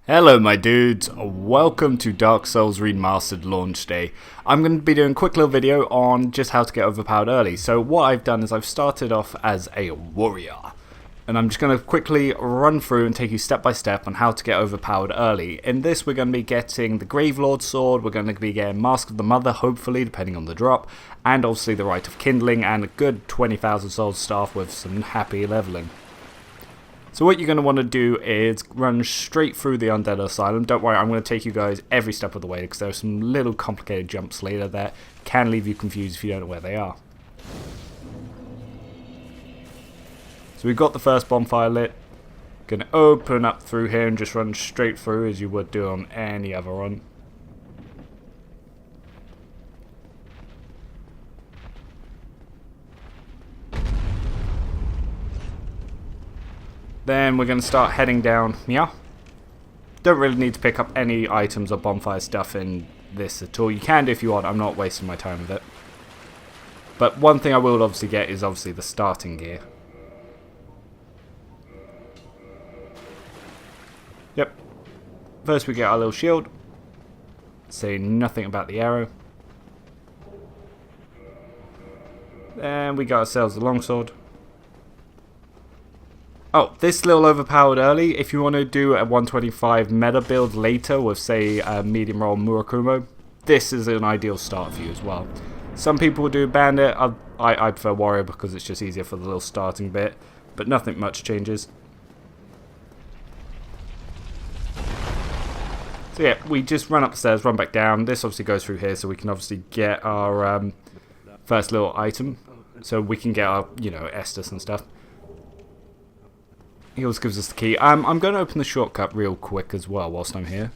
Hello my dudes, welcome to Dark Souls Remastered launch day. I'm going to be doing a quick little video on just how to get overpowered early. So what I've done is I've started off as a warrior. And I'm just going to quickly run through and take you step by step on how to get overpowered early. In this we're going to be getting the Gravelord sword, we're going to be getting Mask of the Mother hopefully depending on the drop. And obviously the Rite of Kindling and a good 20,000 souls staff with some happy leveling. So what you're going to want to do is run straight through the Undead Asylum. Don't worry, I'm going to take you guys every step of the way because there are some little complicated jumps later that can leave you confused if you don't know where they are. So we've got the first bonfire lit. Going to open up through here and just run straight through as you would do on any other run. Then we're going to start heading down here. Don't really need to pick up any items or bonfire stuff in this at all. You can do if you want, I'm not wasting my time with it. But one thing I will obviously get is obviously the starting gear. Yep. First we get our little shield. Say nothing about the arrow. Then we got ourselves the longsword. Oh, this little overpowered early, if you want to do a 125 meta build later with, say, a medium roll Murakumo, this is an ideal start for you as well. Some people will do bandit, I prefer warrior because it's just easier for the little starting bit, but nothing much changes. So yeah, we just run upstairs, run back down, this obviously goes through here so we can obviously get our first little item, so we can get our, you know, Estus and stuff. He also gives us the key. I'm going to open the shortcut real quick as well whilst I'm here.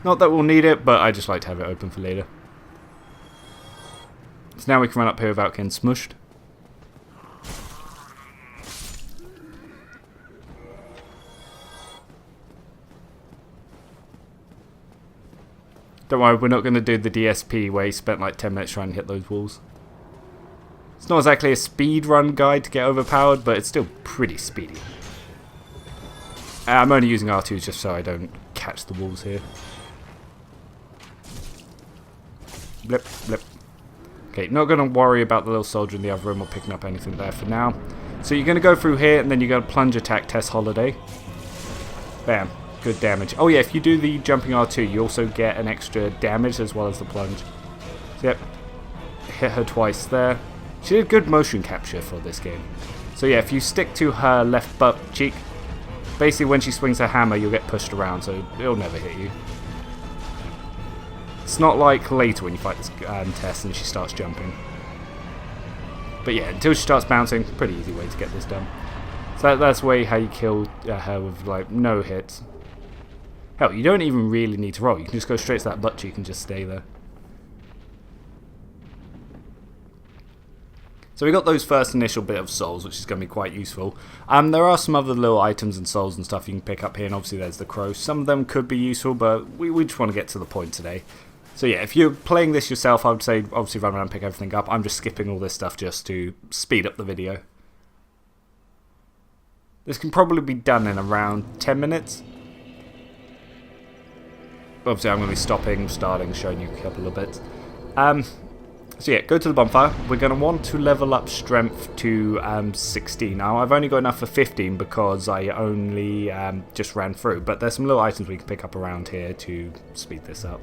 Not that we'll need it, but I just like to have it open for later. So now we can run up here without getting smushed. Don't worry, we're not going to do the DSP where he spent like 10 minutes trying to hit those walls. It's not exactly a speed run guide to get overpowered, but it's still pretty speedy. I'm only using R2s just so I don't catch the walls here. Blip, blip. Okay, not going to worry about the little soldier in the other room or picking up anything there for now. So you're going to go through here and then you're going to plunge attack test holiday. Bam. Good damage. Oh yeah, if you do the jumping R2, you also get an extra damage as well as the plunge. So yep. Hit her twice there. She did good motion capture for this game. So yeah, if you stick to her left butt cheek, basically when she swings her hammer you'll get pushed around, so it'll never hit you. It's not like later when you fight this Tess and she starts jumping. But yeah, until she starts bouncing, pretty easy way to get this done. So that's the way how you kill her with like no hits. Hell, you don't even really need to roll, you can just go straight to that butt cheek and just stay there. So we got those first initial bit of souls, which is going to be quite useful. There are some other little items and souls and stuff you can pick up here, and obviously there's the crow. Some of them could be useful, but we just want to get to the point today. So yeah, if you're playing this yourself, I would say obviously run around and pick everything up. I'm just skipping all this stuff just to speed up the video. This can probably be done in around 10 minutes. Obviously I'm going to be stopping, starting, showing you a couple of bits. So yeah, go to the bonfire. We're going to want to level up strength to 16. Now, I've only got enough for 15 because I only just ran through. But there's some little items we can pick up around here to speed this up.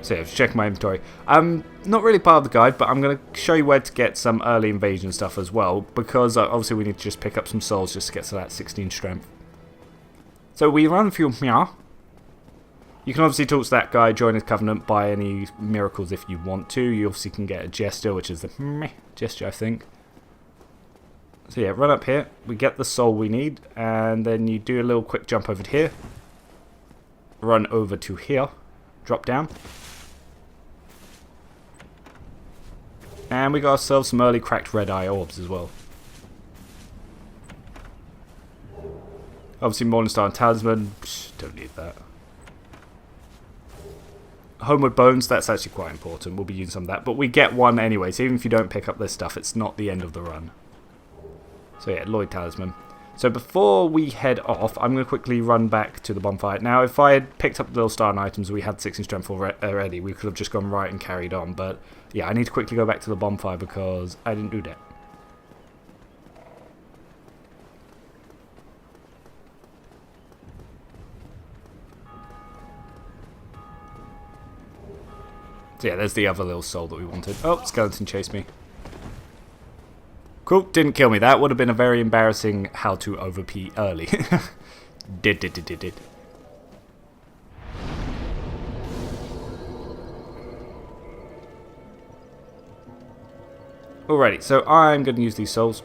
So yeah, just check my inventory. Not really part of the guide, but I'm going to show you where to get some early invasion stuff as well. Because obviously we need to just pick up some souls just to get to that 16 strength. So we run through here. You can obviously talk to that guy, join his covenant, buy any miracles if you want to. You obviously can get a gesture, which is the meh gesture, I think. So yeah, run up here. We get the soul we need, and then you do a little quick jump over to here. Run over to here. Drop down. And we got ourselves some early cracked red eye orbs as well. Obviously Morningstar and Talisman, don't need that. Homeward Bones, that's actually quite important. We'll be using some of that. But we get one anyway, so even if you don't pick up this stuff, it's not the end of the run. So yeah, Lloyd Talisman. So before we head off, I'm going to quickly run back to the bonfire. Now, if I had picked up the little star items, we had 16 strength already. We could have just gone right and carried on. But yeah, I need to quickly go back to the bonfire because I didn't do that. So yeah, there's the other little soul that we wanted. Oh, skeleton chased me. Cool, didn't kill me. That would have been a very embarrassing how to overp early. Did. Alrighty, so I'm going to use these souls.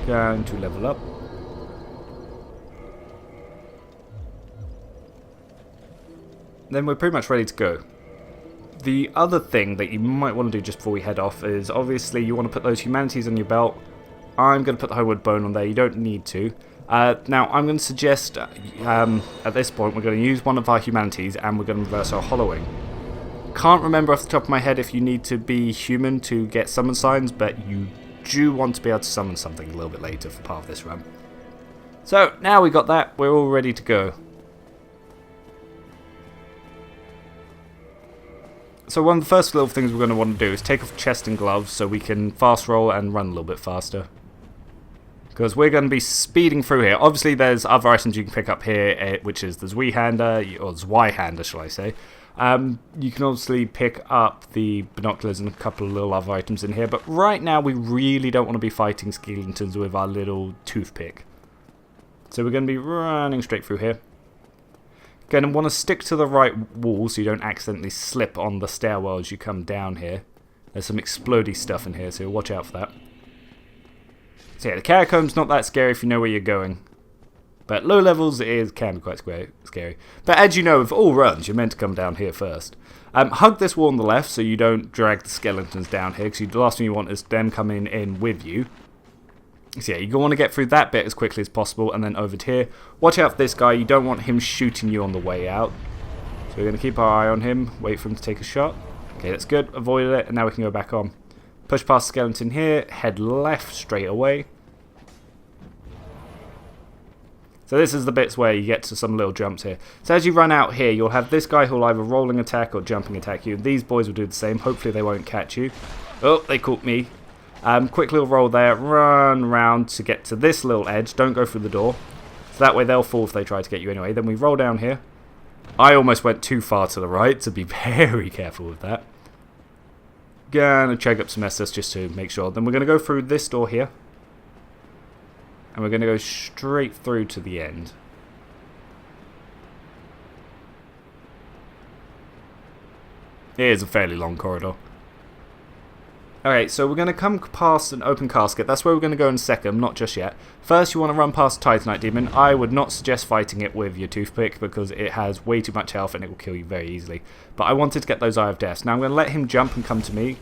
Going to level up. Then we're pretty much ready to go. The other thing that you might want to do just before we head off is obviously you want to put those humanities on your belt. I'm going to put the Homeward Bone on there. You don't need to. Now, I'm going to suggest at this point we're going to use one of our humanities and we're going to reverse our hollowing. Can't remember off the top of my head if you need to be human to get summon signs, but you do want to be able to summon something a little bit later for part of this run. So, now we got that, we're all ready to go. So one of the first little things we're going to want to do is take off chest and gloves so we can fast roll and run a little bit faster. Because we're going to be speeding through here. Obviously there's other items you can pick up here, which is the Zweihander, or Zweihander shall I say. You can obviously pick up the binoculars and a couple of little other items in here, but right now we really don't want to be fighting skeletons with our little toothpick. So we're going to be running straight through here. Going to want to stick to the right wall so you don't accidentally slip on the stairwell as you come down here. There's some explodey stuff in here, so watch out for that. So yeah, the Catacombs not that scary if you know where you're going. But low levels can be quite scary. But as you know, with all runs, you're meant to come down here first. Hug this wall on the left so you don't drag the skeletons down here, because the last thing you want is them coming in with you. So yeah, you want to get through that bit as quickly as possible and then over to here. Watch out for this guy, you don't want him shooting you on the way out. So we're going to keep our eye on him, wait for him to take a shot. Okay, that's good, avoided it, and now we can go back on. Push past the skeleton here, head left straight away. So this is the bits where you get to some little jumps here. So as you run out here, you'll have this guy who'll either rolling attack or jumping attack you. These boys will do the same, hopefully they won't catch you. Oh, they caught me. Quick little roll there, run round to get to this little edge, don't go through the door. So that way they'll fall if they try to get you anyway. Then we roll down here. I almost went too far to the right, so be very careful with that. Gonna chug up some SS just to make sure. Then we're going to go through this door here. And we're going to go straight through to the end. It is a fairly long corridor. Alright, so we're going to come past an open casket. That's where we're going to go in a second, not just yet. First, you want to run past Titanite Demon. I would not suggest fighting it with your toothpick because it has way too much health and it will kill you very easily. But I wanted to get those Eye of Deaths. Now I'm going to let him jump and come to me.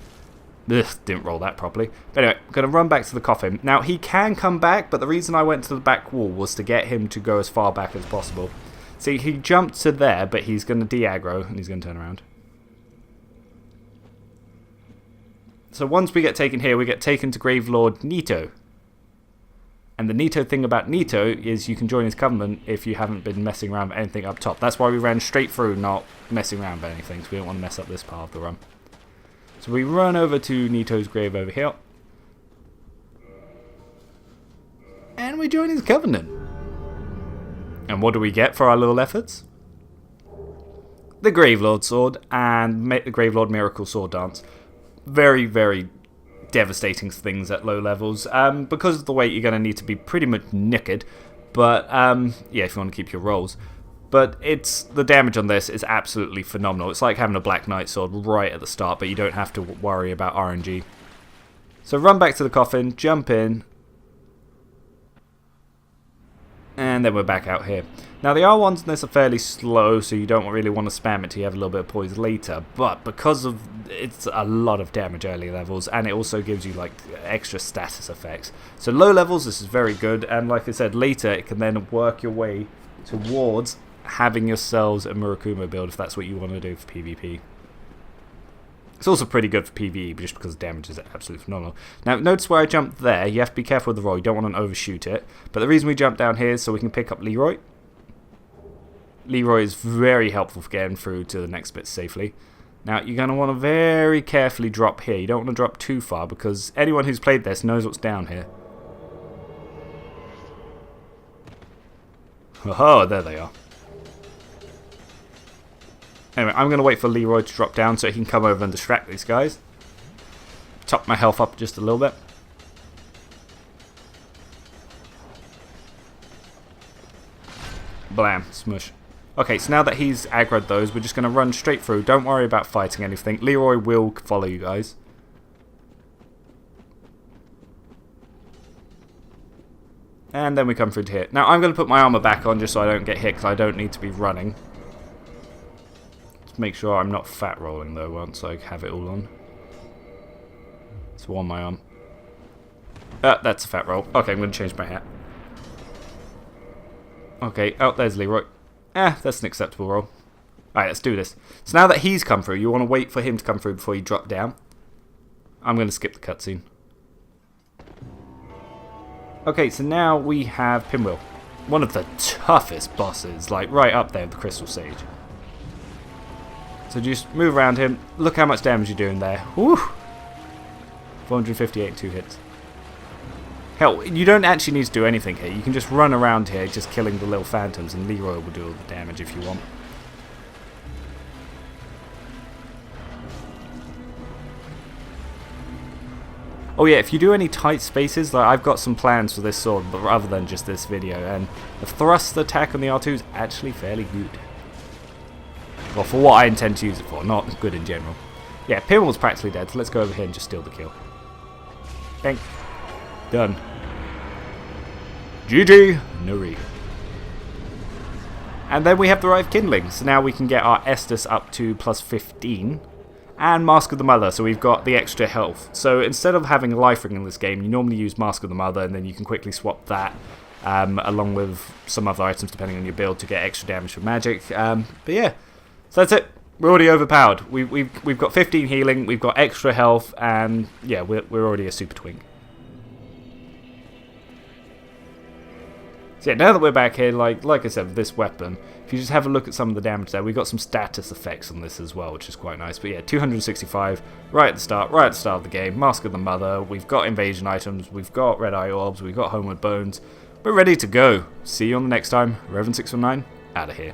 Ugh, didn't roll that properly. But anyway, I'm going to run back to the coffin. Now, he can come back, but the reason I went to the back wall was to get him to go as far back as possible. See, he jumped to there, but he's going to de-aggro and he's going to turn around. So once we get taken here, we get taken to Gravelord Nito. And the Nito thing about Nito is you can join his covenant if you haven't been messing around with anything up top. That's why we ran straight through, not messing around with anything, so we don't want to mess up this part of the run. So we run over to Nito's grave over here. And we join his covenant. And what do we get for our little efforts? The Gravelord Sword and the Gravelord Miracle Sword Dance. Very, very devastating things at low levels. Because of the weight, you're going to need to be pretty much naked. But, yeah, if you want to keep your rolls. But the damage on this is absolutely phenomenal. It's like having a Black Knight sword right at the start, but you don't have to worry about RNG. So run back to the coffin, jump in. And then we're back out here. Now the R1s in this are fairly slow, so you don't really want to spam it till you have a little bit of poise later, but because of it's a lot of damage early levels, and it also gives you like extra status effects. So low levels, this is very good, and like I said, later it can then work your way towards having yourselves a Murakuma build if that's what you want to do for PvP. It's also pretty good for PvE just because the damage is absolutely phenomenal. Now notice where I jumped there, you have to be careful with the roll, you don't want to overshoot it, but the reason we jumped down here is so we can pick up Leroy. Leroy is very helpful for getting through to the next bit safely. Now you're going to want to very carefully drop here, you don't want to drop too far because anyone who's played this knows what's down here. Oh, there they are. Anyway, I'm going to wait for Leroy to drop down so he can come over and distract these guys. Top my health up just a little bit. Blam, smush. Okay, so now that he's aggroed those, we're just going to run straight through. Don't worry about fighting anything. Leroy will follow you guys. And then we come through to here. Now, I'm going to put my armor back on just so I don't get hit, because I don't need to be running. Make sure I'm not fat rolling though once I have it all on. It's on my arm. That's a fat roll. Okay, I'm going to change my hat. Okay, oh, there's Leroy. That's an acceptable roll. Alright, let's do this. So now that he's come through, you want to wait for him to come through before you drop down. I'm going to skip the cutscene. Okay, so now we have Pinwheel. One of the toughest bosses, like right up there with the Crystal Sage. So just move around him. Look how much damage you're doing there. Woo! 458 in 2 hits. Hell, you don't actually need to do anything here. You can just run around here just killing the little phantoms and Leroy will do all the damage if you want. Oh yeah, if you do any tight spaces, like I've got some plans for this sword, but other than just this video, and the thrust attack on the R2 is actually fairly good. Well, for what I intend to use it for, not good in general. Yeah, Pinwheel's practically dead, so let's go over here and just steal the kill. Bang. Done. GG! Nuri. And then we have the rite of kindling, so now we can get our Estus up to plus 15. And Mask of the Mother, so we've got the extra health. So instead of having a life ring in this game, you normally use Mask of the Mother, and then you can quickly swap that along with some other items depending on your build to get extra damage from magic. But yeah. So that's it. We're already overpowered. We've got 15 healing, we've got extra health, and yeah, we're already a super twink. So yeah, now that we're back here, like I said, with this weapon, if you just have a look at some of the damage there, we've got some status effects on this as well, which is quite nice. But yeah, 265 right at the start of the game. Mask of the Mother. We've got invasion items. We've got red eye orbs. We've got homeward bones. We're ready to go. See you on the next time. Reverend 619 out of here.